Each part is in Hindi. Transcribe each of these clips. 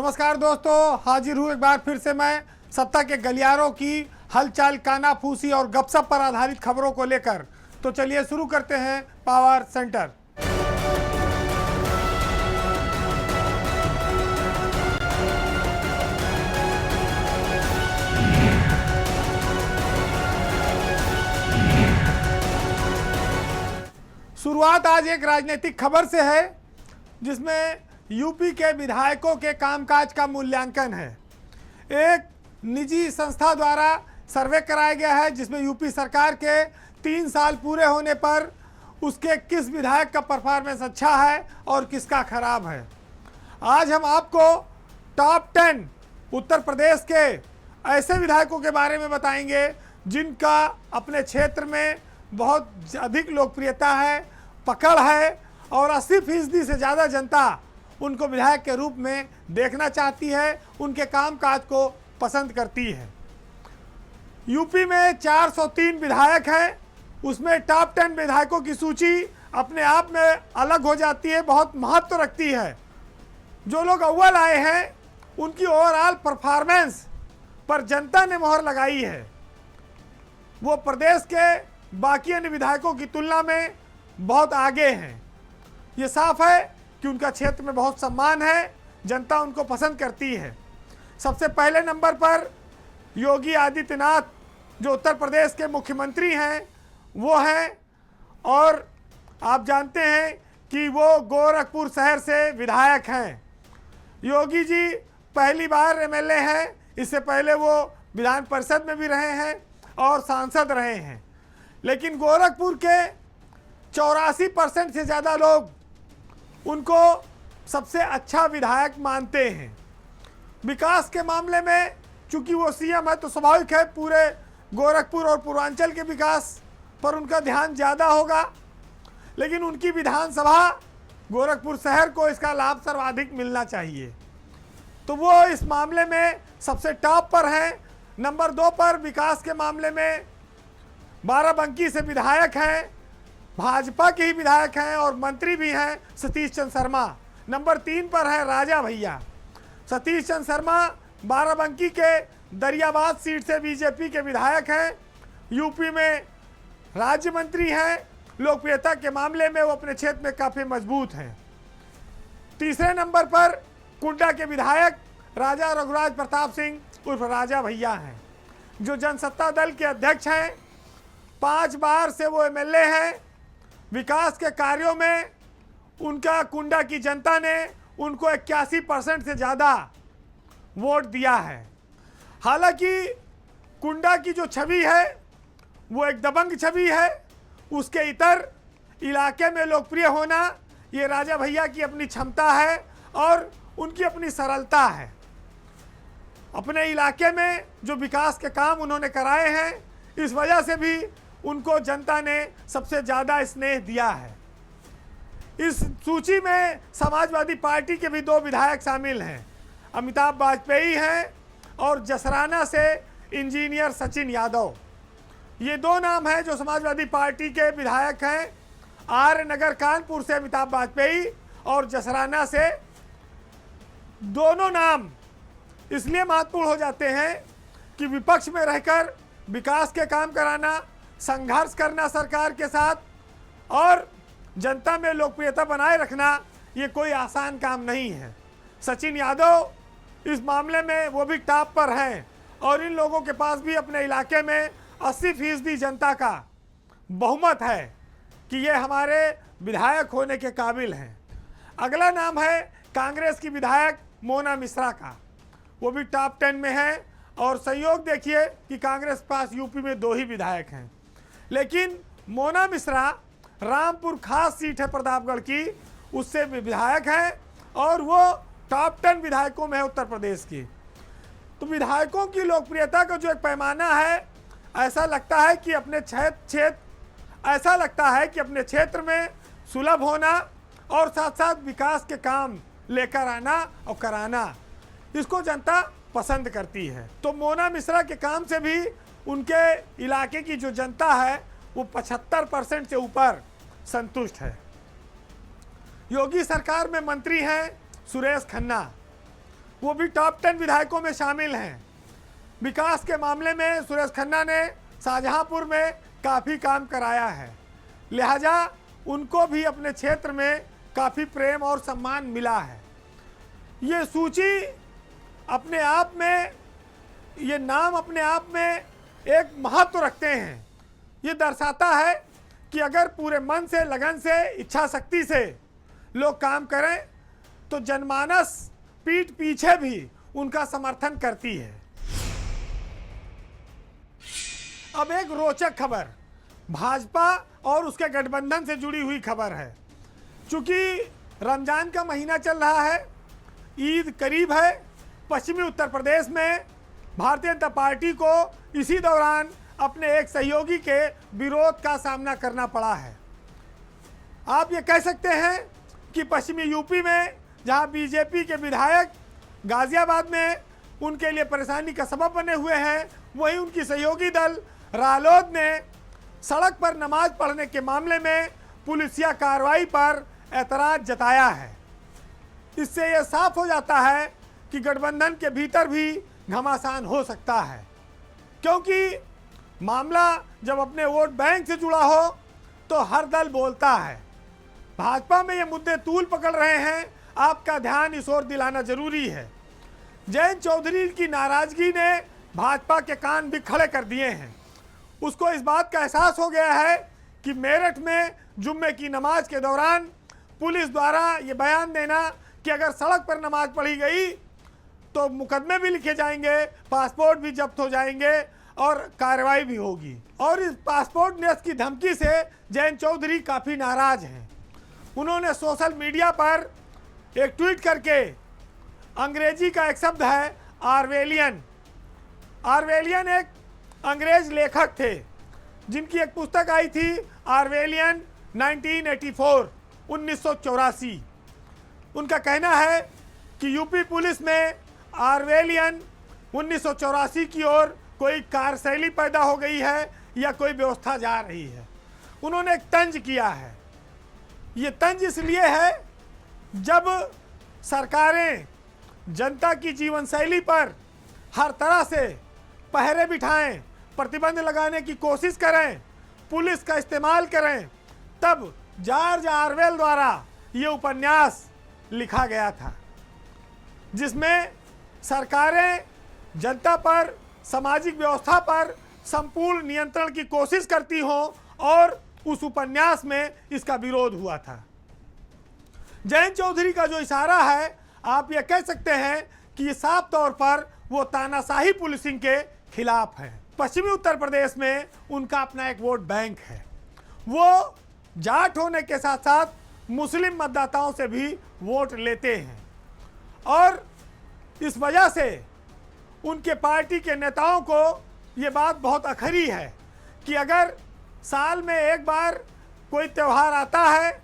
नमस्कार दोस्तों, हाजिर हूँ एक बार फिर से मैं सत्ता के गलियारों की हलचल, कानाफूसी और गपशप पर आधारित खबरों को लेकर। तो चलिए शुरू करते हैं पावर सेंटर। शुरुआत आज एक राजनीतिक खबर से है जिसमें यूपी के विधायकों के कामकाज का मूल्यांकन है। एक निजी संस्था द्वारा सर्वे कराया गया है जिसमें यूपी सरकार के 3 साल पूरे होने पर उसके किस विधायक का परफॉर्मेंस अच्छा है और किसका खराब है। आज हम आपको टॉप 10 उत्तर प्रदेश के ऐसे विधायकों के बारे में बताएंगे जिनका अपने क्षेत्र में बहुत अधिक लोकप्रियता है, पकड़ है और 80% से ज़्यादा जनता उनको विधायक के रूप में देखना चाहती है, उनके कामकाज को पसंद करती है। यूपी में 403 विधायक हैं, उसमें टॉप 10 विधायकों की सूची अपने आप में अलग हो जाती है, बहुत महत्व रखती है। जो लोग अव्वल आए हैं उनकी ओवरऑल परफॉर्मेंस पर जनता ने मोहर लगाई है। वो प्रदेश के बाकी अन्य विधायकों की तुलना में बहुत आगे हैं। ये साफ है कि उनका क्षेत्र में बहुत सम्मान है, जनता उनको पसंद करती है। सबसे पहले नंबर पर योगी आदित्यनाथ जो उत्तर प्रदेश के मुख्यमंत्री हैं वो हैं, और आप जानते हैं कि वो गोरखपुर शहर से विधायक हैं। योगी जी पहली बार एमएलए हैं, इससे पहले वो विधान परिषद में भी रहे हैं और सांसद रहे हैं। लेकिन गोरखपुर के 84% से ज़्यादा लोग उनको सबसे अच्छा विधायक मानते हैं। विकास के मामले में चूंकि वो सीएम है तो स्वाभाविक है पूरे गोरखपुर और पूर्वांचल के विकास पर उनका ध्यान ज़्यादा होगा, लेकिन उनकी विधानसभा गोरखपुर शहर को इसका लाभ सर्वाधिक मिलना चाहिए, तो वो इस मामले में सबसे टॉप पर हैं। नंबर 2 पर विकास के मामले में बाराबंकी से विधायक हैं, भाजपा के ही विधायक हैं और मंत्री भी हैं, सतीश चंद्र शर्मा। नंबर 3 पर है राजा भैया। सतीश चंद्र शर्मा बाराबंकी के दरियाबाद सीट से बीजेपी के विधायक हैं, यूपी में राज्य मंत्री हैं, लोकप्रियता के मामले में वो अपने क्षेत्र में काफ़ी मजबूत हैं। तीसरे नंबर पर कुंडा के विधायक राजा रघुराज प्रताप सिंह उर्फ राजा भैया हैं, जो जनसत्ता दल के अध्यक्ष हैं। 5 बार से वो एमएलए हैं। विकास के कार्यों में उनका कुंडा की जनता ने उनको 81% से ज़्यादा वोट दिया है। हालांकि कुंडा की जो छवि है वो एक दबंग छवि है, उसके इतर इलाके में लोकप्रिय होना ये राजा भैया की अपनी क्षमता है और उनकी अपनी सरलता है। अपने इलाके में जो विकास के काम उन्होंने कराए हैं, इस वजह से भी उनको जनता ने सबसे ज़्यादा स्नेह दिया है। इस सूची में समाजवादी पार्टी के भी 2 विधायक शामिल हैं, अमिताभ वाजपेयी हैं और जसराना से इंजीनियर सचिन यादव। ये 2 नाम हैं जो समाजवादी पार्टी के विधायक हैं। आर्य नगर कानपुर से अमिताभ वाजपेयी और जसराना से। दोनों नाम इसलिए महत्वपूर्ण हो जाते हैं कि विपक्ष में रहकर विकास के काम कराना, संघर्ष करना सरकार के साथ और जनता में लोकप्रियता बनाए रखना ये कोई आसान काम नहीं है। सचिन यादव इस मामले में वो भी टॉप पर हैं और इन लोगों के पास भी अपने इलाके में 80% जनता का बहुमत है कि ये हमारे विधायक होने के काबिल हैं। अगला नाम है कांग्रेस की विधायक मोना मिश्रा का, वो भी टॉप 10 में है। और संयोग देखिए कि कांग्रेस पास यूपी में 2 ही विधायक हैं, लेकिन मोना मिश्रा रामपुर खास सीट है प्रतापगढ़ की, उससे विधायक हैं और वो टॉप 10 विधायकों में है उत्तर प्रदेश की। तो विधायकों की लोकप्रियता का जो एक पैमाना है, ऐसा लगता है कि अपने क्षेत्र में सुलभ होना और साथ साथ विकास के काम लेकर आना और कराना, इसको जनता पसंद करती है। तो मोना मिश्रा के काम से भी उनके इलाके की जो जनता है वो 75% से ऊपर संतुष्ट है। योगी सरकार में मंत्री हैं सुरेश खन्ना। वो भी टॉप 10 विधायकों में शामिल हैं। विकास के मामले में सुरेश खन्ना ने शाहजहांपुर में काफ़ी काम कराया है, लिहाजा उनको भी अपने क्षेत्र में काफ़ी प्रेम और सम्मान मिला है। ये सूची अपने आप में, ये नाम अपने आप में एक महत्व रखते हैं। ये दर्शाता है कि अगर पूरे मन से, लगन से, इच्छा शक्ति से लोग काम करें तो जनमानस पीठ पीछे भी उनका समर्थन करती है। अब एक रोचक खबर भाजपा और उसके गठबंधन से जुड़ी हुई खबर है। चूंकि रमजान का महीना चल रहा है, ईद करीब है, पश्चिमी उत्तर प्रदेश में भारतीय जनता पार्टी को इसी दौरान अपने एक सहयोगी के विरोध का सामना करना पड़ा है। आप ये कह सकते हैं कि पश्चिमी यूपी में जहां बीजेपी के विधायक गाजियाबाद में उनके लिए परेशानी का सबब बने हुए हैं, वहीं उनकी सहयोगी दल रालोद ने सड़क पर नमाज पढ़ने के मामले में पुलिसिया कार्रवाई पर ऐतराज जताया है। इससे यह साफ हो जाता है कि गठबंधन के भीतर भी घमासान हो सकता है, क्योंकि मामला जब अपने वोट बैंक से जुड़ा हो तो हर दल बोलता है। भाजपा में ये मुद्दे तूल पकड़ रहे हैं, आपका ध्यान इस ओर दिलाना जरूरी है। जयंत चौधरी की नाराजगी ने भाजपा के कान भी खड़े कर दिए हैं। उसको इस बात का एहसास हो गया है कि मेरठ में जुम्मे की नमाज के दौरान पुलिस द्वारा ये बयान देना कि अगर सड़क पर नमाज पढ़ी गई तो मुकदमे भी लिखे जाएंगे, पासपोर्ट भी जब्त हो जाएंगे और कार्रवाई भी होगी। और इस पासपोर्ट न्यास की धमकी से जयंत चौधरी काफ़ी नाराज हैं। उन्होंने सोशल मीडिया पर एक ट्वीट करके, अंग्रेजी का एक शब्द है आर्वेलियन। आर्वेलियन एक अंग्रेज लेखक थे जिनकी एक पुस्तक आई थी आर्वेलियन 1984 1984। उनका कहना है कि यूपी पुलिस में आर्वेलियन 1984 की ओर कोई कार्यशैली पैदा हो गई है या कोई व्यवस्था जा रही है। उन्होंने एक तंज किया है। ये तंज इसलिए है जब सरकारें जनता की जीवन शैली पर हर तरह से पहरे बिठाएं, प्रतिबंध लगाने की कोशिश करें, पुलिस का इस्तेमाल करें, तब जॉर्ज ऑरवेल द्वारा ये उपन्यास लिखा गया था, जिसमें सरकारें जनता पर, सामाजिक व्यवस्था पर संपूर्ण नियंत्रण की कोशिश करती हों, और उस उपन्यास में इसका विरोध हुआ था। जयंत चौधरी का जो इशारा है, आप ये कह सकते हैं कि ये साफ तौर पर वो तानाशाही पुलिसिंग के खिलाफ है। पश्चिमी उत्तर प्रदेश में उनका अपना एक वोट बैंक है। वो जाट होने के साथ साथ मुस्लिम मतदाताओं से भी वोट लेते हैं, और इस वजह से उनके पार्टी के नेताओं को ये बात बहुत अखरी है कि अगर साल में एक बार कोई त्यौहार आता है,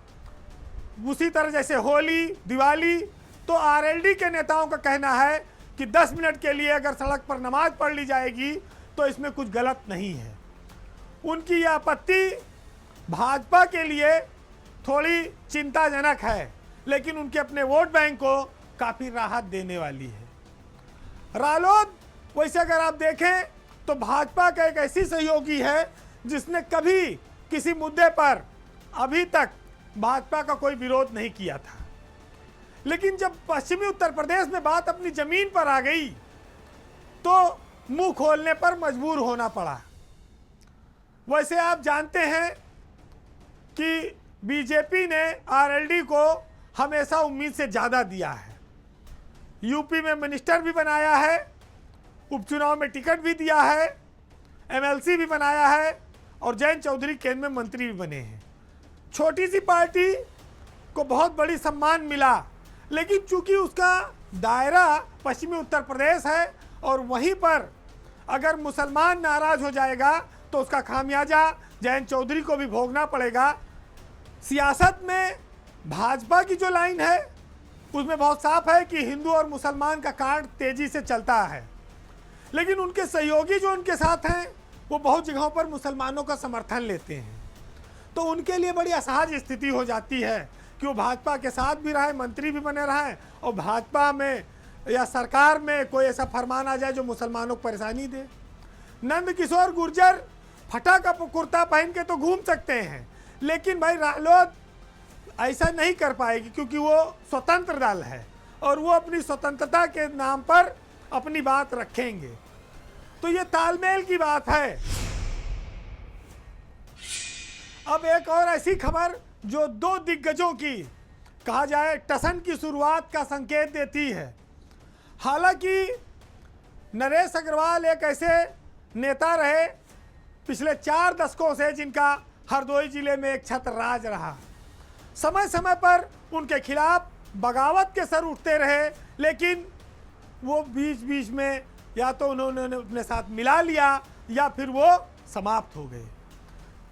उसी तरह जैसे होली, दिवाली, तो आरएलडी के नेताओं का कहना है कि 10 मिनट के लिए अगर सड़क पर नमाज पढ़ ली जाएगी तो इसमें कुछ गलत नहीं है। उनकी यह आपत्ति भाजपा के लिए थोड़ी चिंताजनक है, लेकिन उनके अपने वोट बैंक को काफ़ी राहत देने वाली है। रालोद वैसे अगर आप देखें तो भाजपा का एक ऐसी सहयोगी है जिसने कभी किसी मुद्दे पर अभी तक भाजपा का कोई विरोध नहीं किया था, लेकिन जब पश्चिमी उत्तर प्रदेश में बात अपनी जमीन पर आ गई तो मुंह खोलने पर मजबूर होना पड़ा। वैसे आप जानते हैं कि बीजेपी ने आरएलडी को हमेशा उम्मीद से ज़्यादा दिया है। यूपी में मिनिस्टर भी बनाया है, उपचुनाव में टिकट भी दिया है, एमएलसी भी बनाया है, और जयंत चौधरी केंद्र में मंत्री भी बने हैं। छोटी सी पार्टी को बहुत बड़ी सम्मान मिला, लेकिन चूंकि उसका दायरा पश्चिमी उत्तर प्रदेश है और वहीं पर अगर मुसलमान नाराज हो जाएगा तो उसका खामियाजा जयंत चौधरी को भी भोगना पड़ेगा। सियासत में भाजपा की जो लाइन है उसमें बहुत साफ है कि हिंदू और मुसलमान का कांट तेजी से चलता है, लेकिन उनके सहयोगी जो उनके साथ हैं वो बहुत जगहों पर मुसलमानों का समर्थन लेते हैं, तो उनके लिए बड़ी असहज स्थिति हो जाती है कि वो भाजपा के साथ भी रहे, मंत्री भी बने रहें और भाजपा में या सरकार में कोई ऐसा फरमान आ जाए जो मुसलमानों को परेशानी दे। नंद किशोर गुर्जर फटा का कुर्ता पहन के तो घूम सकते हैं, लेकिन भाई रालोद ऐसा नहीं कर पाएगी, क्योंकि वो स्वतंत्र दल है और वो अपनी स्वतंत्रता के नाम पर अपनी बात रखेंगे। तो ये तालमेल की बात है। अब एक और ऐसी खबर जो दो दिग्गजों की, कहा जाए टसन की शुरुआत का संकेत देती है। हालांकि नरेश अग्रवाल एक ऐसे नेता रहे पिछले 4 दशकों से जिनका हरदोई जिले में एक छत्र राज रहा। समय समय पर उनके खिलाफ बगावत के सर उठते रहे, लेकिन वो बीच बीच में या तो उन्होंने अपने साथ मिला लिया या फिर वो समाप्त हो गए।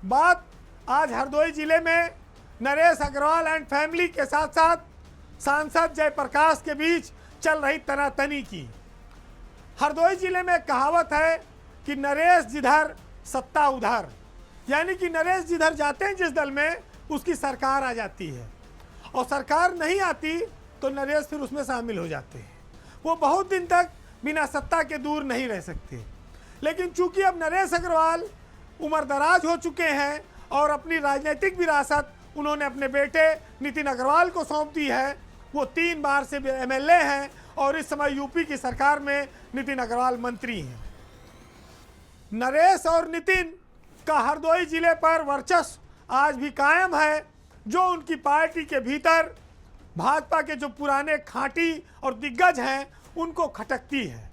बात आज हरदोई जिले में नरेश अग्रवाल एंड फैमिली के साथ साथ सांसद जयप्रकाश के बीच चल रही तनातनी की। हरदोई जिले में कहावत है कि नरेश जिधर सत्ता उधर, यानी कि नरेश जिधर जाते हैं जिस दल में, उसकी सरकार आ जाती है, और सरकार नहीं आती तो नरेश फिर उसमें शामिल हो जाते हैं। वो बहुत दिन तक बिना सत्ता के दूर नहीं रह सकते। लेकिन चूंकि अब नरेश अग्रवाल उम्रदराज हो चुके हैं और अपनी राजनीतिक विरासत उन्होंने अपने बेटे नितिन अग्रवाल को सौंप दी है, वो 3 बार से एमएलए हैं और इस समय यूपी की सरकार में नितिन अग्रवाल मंत्री हैं। नरेश और नितिन का हरदोई जिले पर वर्चस्व आज भी कायम है, जो उनकी पार्टी के भीतर भाजपा के जो पुराने खांटी और दिग्गज हैं उनको खटकती है।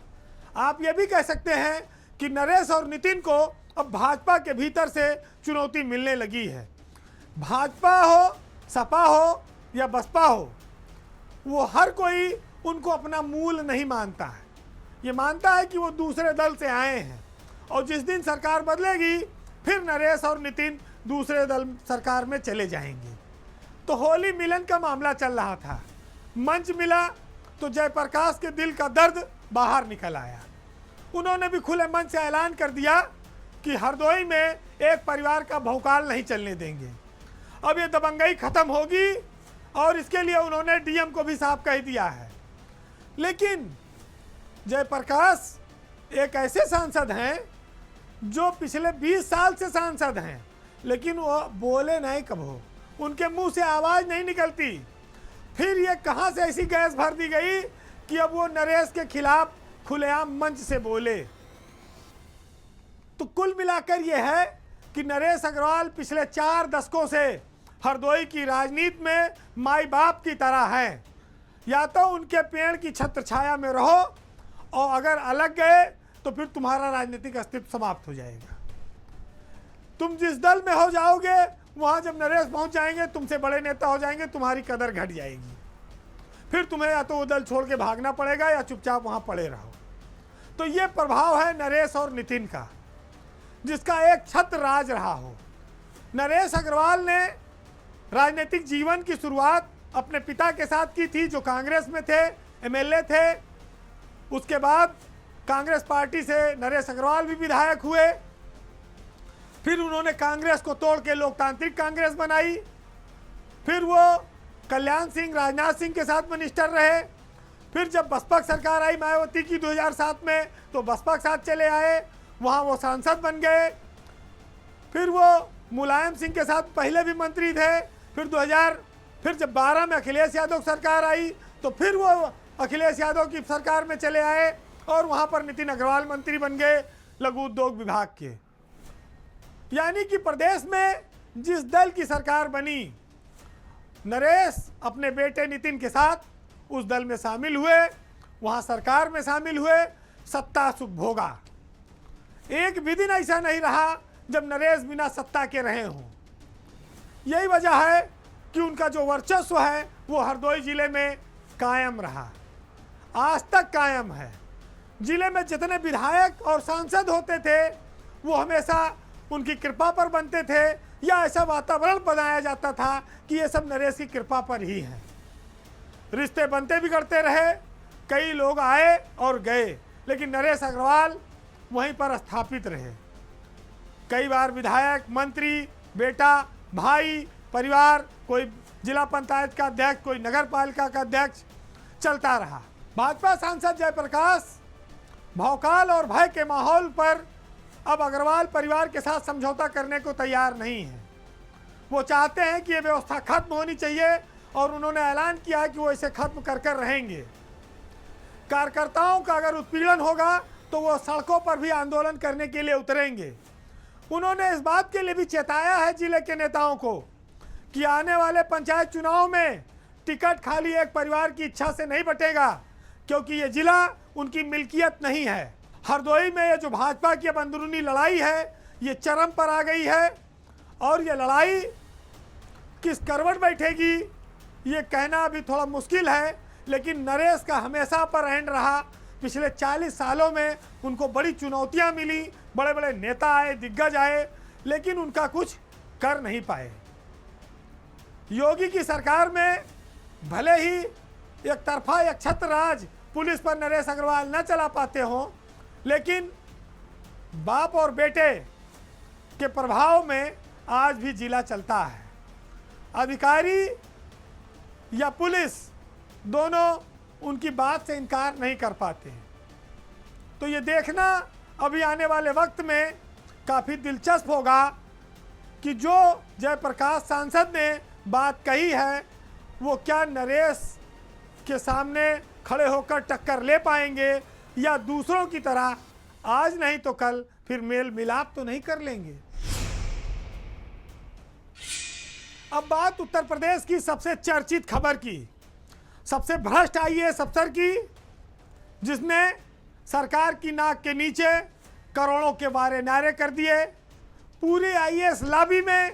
आप ये भी कह सकते हैं कि नरेश और नितिन को अब भाजपा के भीतर से चुनौती मिलने लगी है। भाजपा हो, सपा हो या बसपा हो, वो हर कोई उनको अपना मूल नहीं मानता है। ये मानता है कि वो दूसरे दल से आए हैं, और जिस दिन सरकार बदलेगी फिर नरेश और नितिन दूसरे दल सरकार में चले जाएंगे। तो होली मिलन का मामला चल रहा था, मंच मिला तो जयप्रकाश के दिल का दर्द बाहर निकल आया। उन्होंने भी खुले मन से ऐलान कर दिया कि हरदोई में एक परिवार का भौकाल नहीं चलने देंगे। अब ये दबंगई खत्म होगी, और इसके लिए उन्होंने डीएम को भी साफ कह दिया है। लेकिन जयप्रकाश एक ऐसे सांसद हैं जो पिछले 20 साल से सांसद हैं, लेकिन वो बोले नहीं कभो, उनके मुंह से आवाज़ नहीं निकलती। फिर ये कहाँ से ऐसी गैस भर दी गई कि अब वो नरेश के खिलाफ खुलेआम मंच से बोले। तो कुल मिलाकर ये है कि नरेश अग्रवाल पिछले 4 दशकों से हरदोई की राजनीति में माई बाप की तरह हैं। या तो उनके पेड़ की छत्र छाया में रहो, और अगर अलग गए तो फिर तुम्हारा राजनीतिक अस्तित्व समाप्त हो जाएगा। तुम जिस दल में हो जाओगे वहाँ जब नरेश पहुँच जाएंगे, तुमसे बड़े नेता हो जाएंगे, तुम्हारी कदर घट जाएगी। फिर तुम्हें या तो वो दल छोड़ के भागना पड़ेगा या चुपचाप वहाँ पड़े रहो। तो ये प्रभाव है नरेश और नितिन का, जिसका एक छत्र राज रहा हो। नरेश अग्रवाल ने राजनीतिक जीवन की शुरुआत अपने पिता के साथ की थी, जो कांग्रेस में थे, एमएलए थे। उसके बाद कांग्रेस पार्टी से नरेश अग्रवाल भी विधायक हुए। फिर उन्होंने कांग्रेस को तोड़ के लोकतांत्रिक कांग्रेस बनाई। फिर वो कल्याण सिंह, राजनाथ सिंह के साथ मिनिस्टर रहे। फिर जब बसपा सरकार आई मायावती की 2007 में, तो बसपा के साथ चले आए, वहाँ वो सांसद बन गए। फिर वो मुलायम सिंह के साथ पहले भी मंत्री थे। फिर जब 12 में अखिलेश यादव सरकार आई तो फिर वो अखिलेश यादव की सरकार में चले आए, और वहाँ पर नितिन अग्रवाल मंत्री बन गए लघु उद्योग विभाग के। यानी कि प्रदेश में जिस दल की सरकार बनी, नरेश अपने बेटे नितिन के साथ उस दल में शामिल हुए, वहाँ सरकार में शामिल हुए, सत्ता सुख भोगा। एक भी दिन ऐसा नहीं रहा जब नरेश बिना सत्ता के रहे हों। यही वजह है कि उनका जो वर्चस्व है वो हरदोई जिले में कायम रहा, आज तक कायम है। जिले में जितने विधायक और सांसद होते थे वो हमेशा उनकी कृपा पर बनते थे, या ऐसा वातावरण बनाया जाता था कि ये सब नरेश की कृपा पर ही है। रिश्ते बनते बिगड़ते रहे, कई लोग आए और गए, लेकिन नरेश अग्रवाल वहीं पर स्थापित रहे। कई बार विधायक, मंत्री, बेटा, भाई, परिवार, कोई जिला पंचायत का अध्यक्ष, कोई नगर पालिका का अध्यक्ष चलता रहा। भाजपा सांसद जयप्रकाश भौकाल और भय के माहौल पर अब अग्रवाल परिवार के साथ समझौता करने को तैयार नहीं है। वो चाहते हैं कि ये व्यवस्था खत्म होनी चाहिए और उन्होंने ऐलान किया है कि वो इसे खत्म कर कर रहेंगे। कार्यकर्ताओं का अगर उत्पीड़न होगा तो वो सड़कों पर भी आंदोलन करने के लिए उतरेंगे। उन्होंने इस बात के लिए भी चेताया है जिले के नेताओं को कि आने वाले पंचायत चुनाव में टिकट खाली एक परिवार की इच्छा से नहीं बटेगा, क्योंकि ये जिला उनकी मिल्कियत नहीं है। हरदोई में ये जो भाजपा की अब अंदरूनी लड़ाई है ये चरम पर आ गई है और ये लड़ाई किस करवट बैठेगी ये कहना अभी थोड़ा मुश्किल है, लेकिन नरेश का हमेशा पर एंड रहा। पिछले 40 सालों में उनको बड़ी चुनौतियां मिली, बड़े बड़े नेता आए, दिग्गज आए, लेकिन उनका कुछ कर नहीं पाए। योगी की सरकार में भले ही एक तरफा एक छत्र राज पुलिस पर नरेश अग्रवाल न चला पाते हों, लेकिन बाप और बेटे के प्रभाव में आज भी जिला चलता है। अधिकारी या पुलिस दोनों उनकी बात से इनकार नहीं कर पाते। तो ये देखना अभी आने वाले वक्त में काफ़ी दिलचस्प होगा कि जो जयप्रकाश सांसद ने बात कही है वो क्या नरेश के सामने खड़े होकर टक्कर ले पाएंगे या दूसरों की तरह आज नहीं तो कल फिर मेल मिलाप तो नहीं कर लेंगे। अब बात उत्तर प्रदेश की सबसे चर्चित खबर की, सबसे भ्रष्ट आईएएस अफसर की, जिसने सरकार की नाक के नीचे करोड़ों के बारे नारे कर दिए। पूरी आईएएस लॉबी में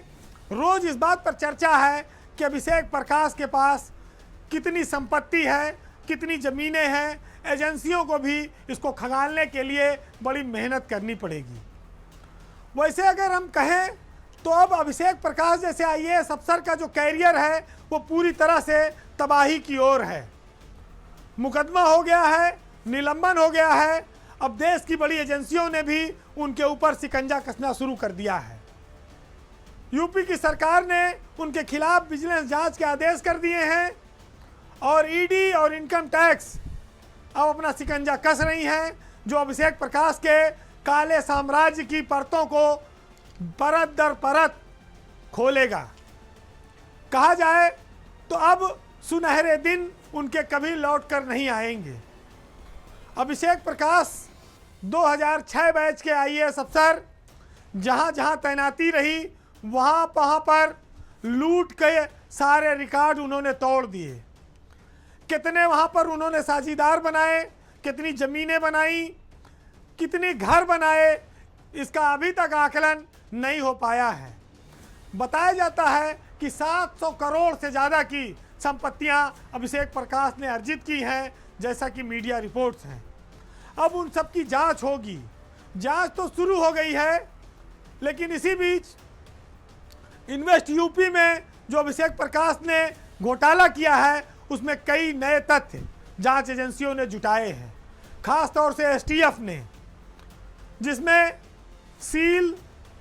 रोज इस बात पर चर्चा है कि अभिषेक प्रकाश के पास कितनी संपत्ति है, कितनी ज़मीनें हैं। एजेंसियों को भी इसको खंगालने के लिए बड़ी मेहनत करनी पड़ेगी। वैसे अगर हम कहें तो अब अभिषेक प्रकाश जैसे आईएएस अफसर का जो कैरियर है वो पूरी तरह से तबाही की ओर है। मुकदमा हो गया है, निलंबन हो गया है। अब देश की बड़ी एजेंसियों ने भी उनके ऊपर शिकंजा कसना शुरू कर दिया है। यूपी की सरकार ने उनके खिलाफ विजिलेंस जांच के आदेश कर दिए हैं और ईडी और इनकम टैक्स अब अपना शिकंजा कस रही हैं, जो अभिषेक प्रकाश के काले साम्राज्य की परतों को परत दर परत खोलेगा। कहा जाए तो अब सुनहरे दिन उनके कभी लौट कर नहीं आएंगे। अभिषेक प्रकाश 2006 बैच के आईएएस अफसर जहां जहां तैनाती रही वहां पर लूट के सारे रिकॉर्ड उन्होंने तोड़ दिए। कितने वहां पर उन्होंने साझीदार बनाए, कितनी ज़मीनें बनाई, कितने घर बनाए, इसका अभी तक आकलन नहीं हो पाया है। बताया जाता है कि 700 करोड़ से ज़्यादा की संपत्तियां अभिषेक प्रकाश ने अर्जित की हैं, जैसा कि मीडिया रिपोर्ट्स हैं। अब उन सब की जांच होगी। जांच तो शुरू हो गई है, लेकिन इसी बीच इन्वेस्ट यूपी में जो अभिषेक प्रकाश ने घोटाला किया है उसमें कई नए तथ्य जांच एजेंसियों ने जुटाए हैं, खास तौर से एसटीएफ ने, जिसमें seal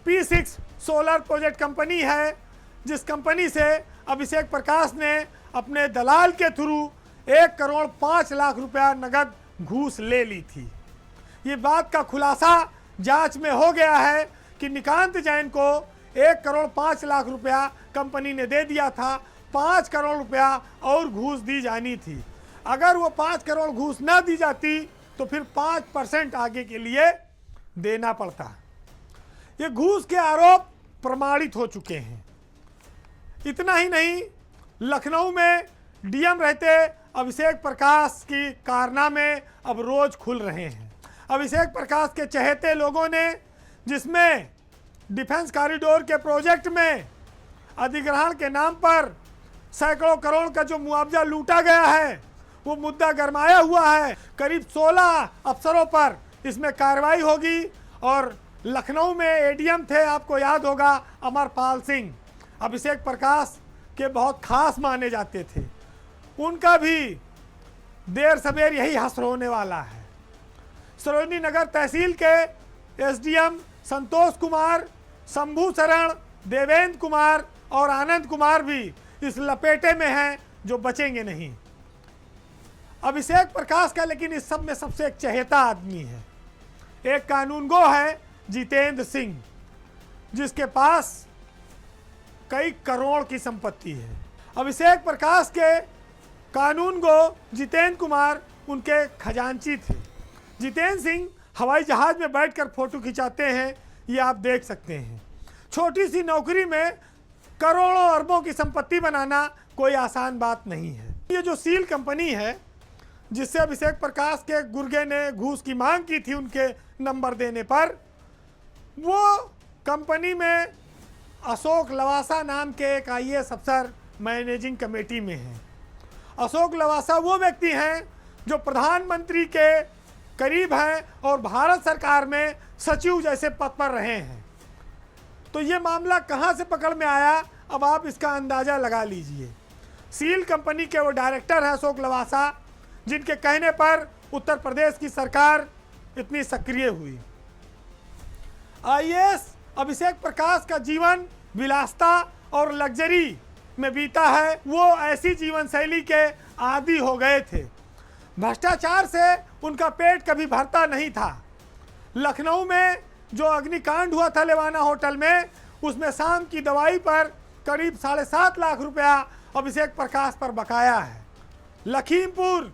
P6 solar project company है, जिस कंपनी से अभिषेक प्रकाश ने अपने दलाल के थ्रू 1 करोड़ 5 लाख रुपया नगद घूस ले ली थी। ये बात का खुलासा जांच में हो गया है कि निकांत जैन को 1 करोड़ 5 लाख रुपया कंपनी ने दे दिया था। 5 करोड़ रुपया और घूस दी जानी थी। अगर वो 5 करोड़ घूस ना दी जाती तो फिर 5% आगे के लिए देना पड़ता। ये घूस के आरोप प्रमाणित हो चुके हैं। इतना ही नहीं, लखनऊ में डीएम रहते अभिषेक प्रकाश की कारनामे अब रोज खुल रहे हैं। अभिषेक प्रकाश के चहेते लोगों ने, जिसमें डिफेंस कॉरिडोर के प्रोजेक्ट में अधिग्रहण के नाम पर सैकड़ों करोड़ का जो मुआवजा लूटा गया है, वो मुद्दा गरमाया हुआ है। करीब 16 अफसरों पर इसमें कार्रवाई होगी। और लखनऊ में एडीएम थे, आपको याद होगा, अमरपाल सिंह, अभिषेक प्रकाश के बहुत खास माने जाते थे। उनका भी देर सवेर यही हश्र होने वाला है। सरोजनी नगर तहसील के एसडीएम संतोष कुमार, शंभू शरण, देवेंद्र कुमार और आनंद कुमार भी इस लपेटे में हैं, जो बचेंगे नहीं। अभिषेक प्रकाश का लेकिन इस सब में सबसे एक चहेता आदमी है, एक कानूनगो है जितेंद्र सिंह, जिसके पास कई करोड़ की संपत्ति है। अभिषेक प्रकाश के कानूनगो जितेंद्र कुमार उनके खजांची थे। जितेंद्र सिंह हवाई जहाज में बैठकर फोटो खिंचाते हैं, ये आप देख सकते हैं। छोटी सी नौकरी में करोड़ों अरबों की संपत्ति बनाना कोई आसान बात नहीं है। ये जो सील कंपनी है जिससे अभिषेक प्रकाश के गुर्गे ने घूस की मांग की थी उनके नंबर देने पर, वो कंपनी में अशोक लवासा नाम के एक IAS अफसर मैनेजिंग कमेटी में हैं। अशोक लवासा वो व्यक्ति हैं जो प्रधानमंत्री के करीब हैं और भारत सरकार में सचिव जैसे पद पर रहे हैं। तो ये मामला कहाँ से पकड़ में आया, अब आप इसका अंदाज़ा लगा लीजिए। सील कंपनी के वो डायरेक्टर हैं अशोक लवासा, जिनके कहने पर उत्तर प्रदेश की सरकार इतनी सक्रिय हुई। IAS अभिषेक प्रकाश का जीवन विलासिता और लग्जरी में बीता है। वो ऐसी जीवन शैली के आदी हो गए थे। भ्रष्टाचार से उनका पेट कभी भरता नहीं था। लखनऊ में जो अग्निकांड हुआ था लेवाना होटल में, उसमें शाम की दवाई पर करीब 7.5 लाख रुपया अभिषेक प्रकाश पर बकाया है। लखीमपुर,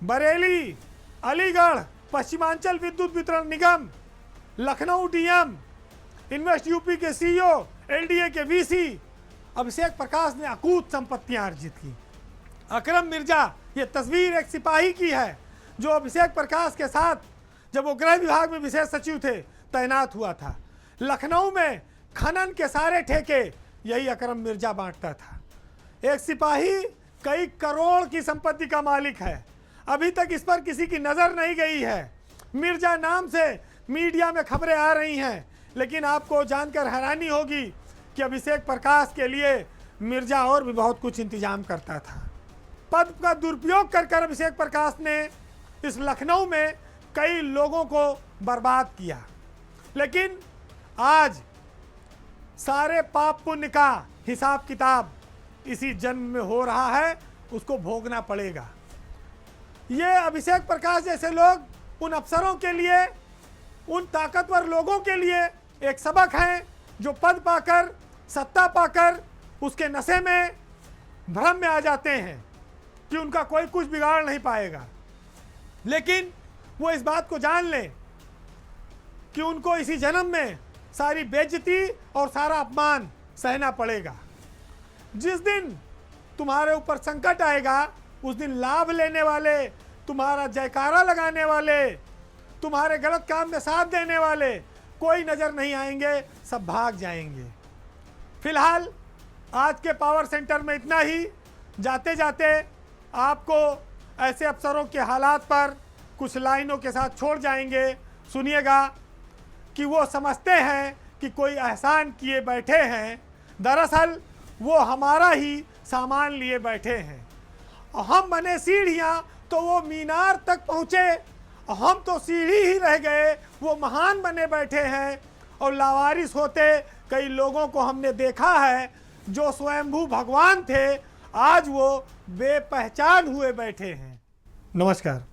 बरेली, अलीगढ़, पश्चिमांचल विद्युत वितरण निगम, लखनऊ DM, इन्वेस्ट यूपी के CEO, LDA के VC, अभिषेक प्रकाश ने अकूत संपत्तियां अर्जित की। अकरम मिर्जा, ये तस्वीर एक सिपाही की है जो अभिषेक प्रकाश के साथ जब वो गृह विभाग में विशेष सचिव थे तैनात हुआ था। लखनऊ में खनन के सारे ठेके यही अकरम मिर्जा बांटता था। एक सिपाही कई करोड़ की संपत्ति का मालिक है। अभी तक इस पर किसी की नज़र नहीं गई है। मिर्जा नाम से मीडिया में खबरें आ रही हैं, लेकिन आपको जानकर हैरानी होगी कि अभिषेक प्रकाश के लिए मिर्जा और भी बहुत कुछ इंतजाम करता था। पद का दुरुपयोग कर कर अभिषेक प्रकाश ने इस लखनऊ में कई लोगों को बर्बाद किया, लेकिन आज सारे पाप पुण्य का हिसाब किताब इसी जन्म में हो रहा है, उसको भोगना पड़ेगा। ये अभिषेक प्रकाश जैसे लोग उन अफसरों के लिए, उन ताकतवर लोगों के लिए एक सबक हैं जो पद पाकर, सत्ता पाकर उसके नशे में, भ्रम में आ जाते हैं कि उनका कोई कुछ बिगाड़ नहीं पाएगा। लेकिन वो इस बात को जान लें कि उनको इसी जन्म में सारी बेइज्जती और सारा अपमान सहना पड़ेगा। जिस दिन तुम्हारे ऊपर संकट आएगा, उस दिन लाभ लेने वाले, तुम्हारा जयकारा लगाने वाले, तुम्हारे गलत काम में साथ देने वाले कोई नज़र नहीं आएंगे, सब भाग जाएंगे। फिलहाल आज के पावर सेंटर में इतना ही। जाते जाते आपको ऐसे अफसरों के हालात पर कुछ लाइनों के साथ छोड़ जाएंगे। सुनिएगा कि वो समझते हैं कि कोई एहसान किए बैठे हैं, दरअसल वो हमारा ही सामान लिए बैठे हैं। हम बने सीढ़ियाँ तो वो मीनार तक पहुँचे, हम तो सीढ़ी ही रह गए, वो महान बने बैठे हैं। और लावारिस होते कई लोगों को हमने देखा है जो स्वयंभू भगवान थे, आज वो बेपहचान हुए बैठे हैं। नमस्कार।